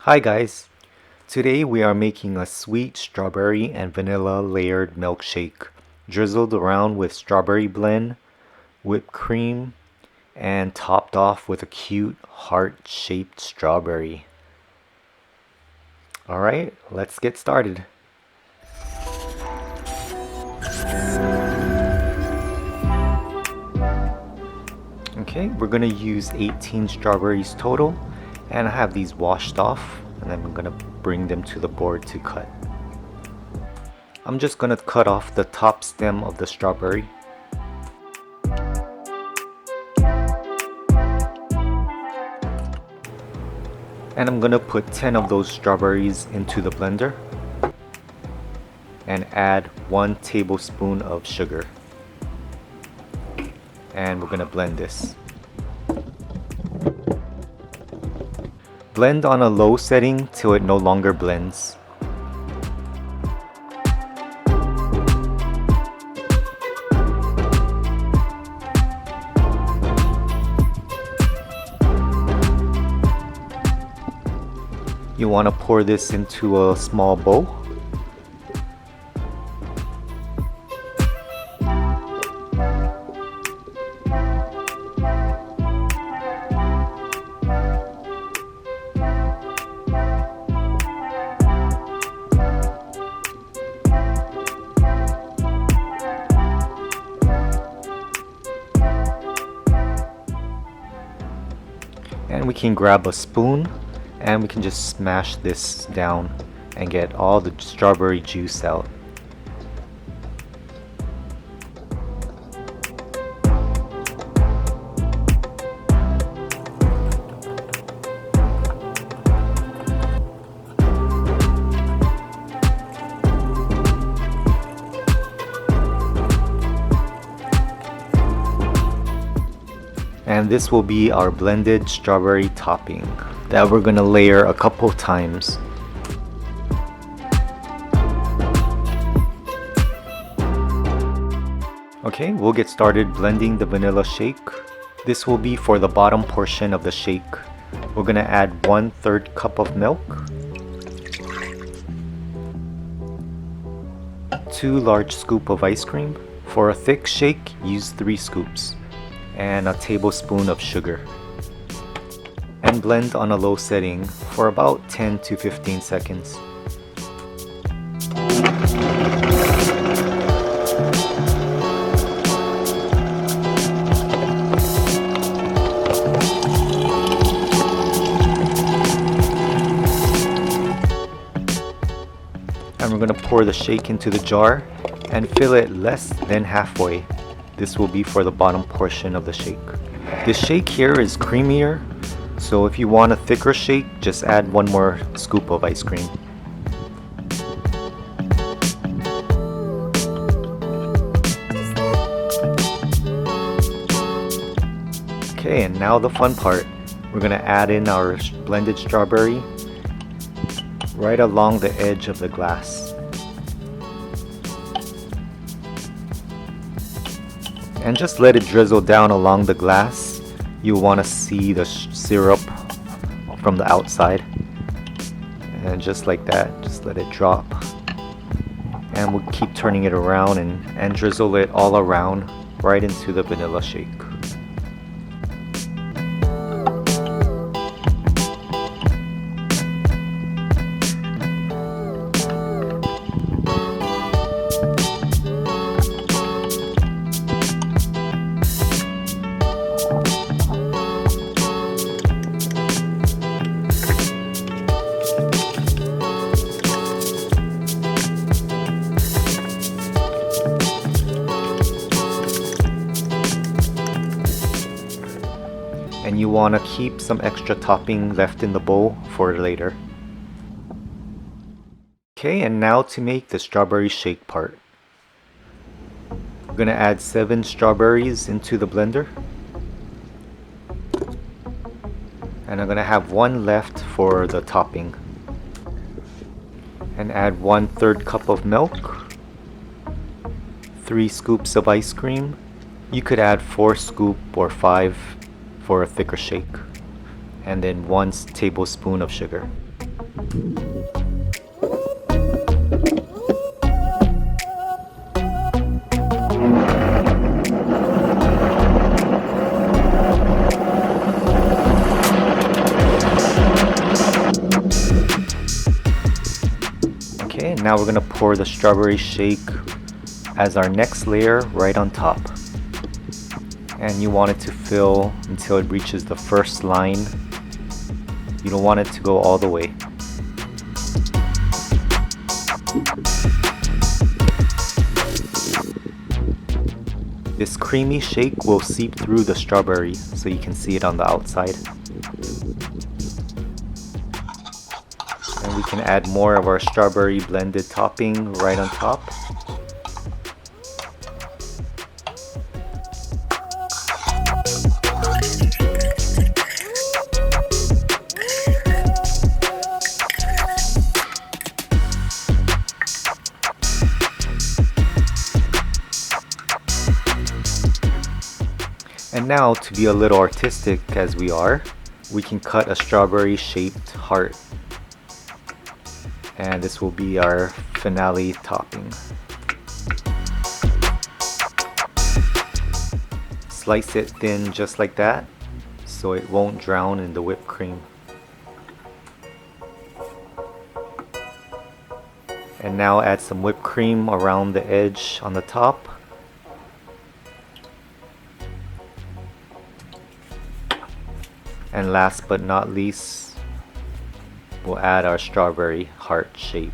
Hi guys! Today we are making a sweet strawberry and vanilla layered milkshake, drizzled around with strawberry blend, whipped cream, and topped off with a cute heart-shaped strawberry. Alright, let's get started. Okay, we're going to use 18 strawberries total, and I have these washed off, and then I'm going to bring them to the board to cut. I'm just going to cut off the top stem of the strawberry. And I'm going to put 10 of those strawberries into the blender and add 1 tablespoon of sugar. And we're going to blend this. Blend on a low setting till it no longer blends. You want to pour this into a small bowl. And we can grab a spoon and we can just smash this down and get all the strawberry juice out. And this will be our blended strawberry topping that we're gonna layer a couple times. Okay, we'll get started blending the vanilla shake. This will be for the bottom portion of the shake. We're gonna add 1/3 cup of milk, 2 large scoop of ice cream. For a thick shake, use 3 scoops, and a tablespoon of sugar. And blend on a low setting for about 10 to 15 seconds. And we're going to pour the shake into the jar and fill it less than halfway. This will be for the bottom portion of the shake. This shake here is creamier, so if you want a thicker shake, just add 1 more scoop of ice cream. Okay, and now the fun part. We're gonna add in our blended strawberry right along the edge of the glass. And just let it drizzle down along the glass. You want to see the syrup from the outside. And just like that, just let it drop. And we'll keep turning it around and drizzle it all around right into the vanilla shake. And you want to keep some extra topping left in the bowl for later. Okay, and now to make the strawberry shake part. We're going to add 7 strawberries into the blender. And I'm going to have 1 left for the topping. And add 1/3 cup of milk, 3 scoops of ice cream. You could add 4 scoop or 5 for a thicker shake, and then 1 tablespoon of sugar. Okay, now we're gonna pour the strawberry shake as our next layer right on top. And you want it to fill until it reaches the first line. You don't want it to go all the way. This creamy shake will seep through the strawberry so you can see it on the outside. And we can add more of our strawberry blended topping right on top. And now, to be a little artistic as we are, we can cut a strawberry shaped heart. And this will be our finale topping. Slice it thin just like that, so it won't drown in the whipped cream. And now add some whipped cream around the edge on the top. And last but not least, we'll add our strawberry heart shape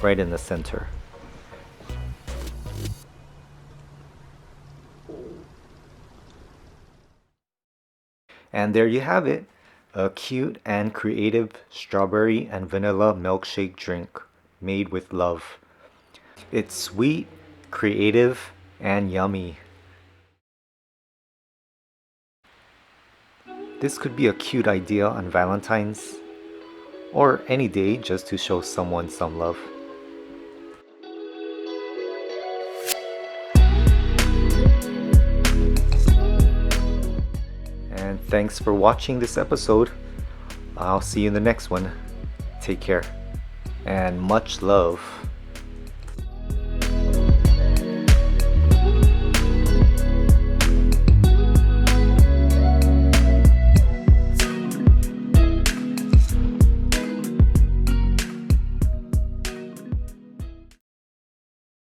right in the center. And there you have it, a cute and creative strawberry and vanilla milkshake drink made with love. It's sweet, creative, and yummy. This could be a cute idea on Valentine's, or any day just to show someone some love. And thanks for watching this episode. I'll see you in the next one. Take care, and much love.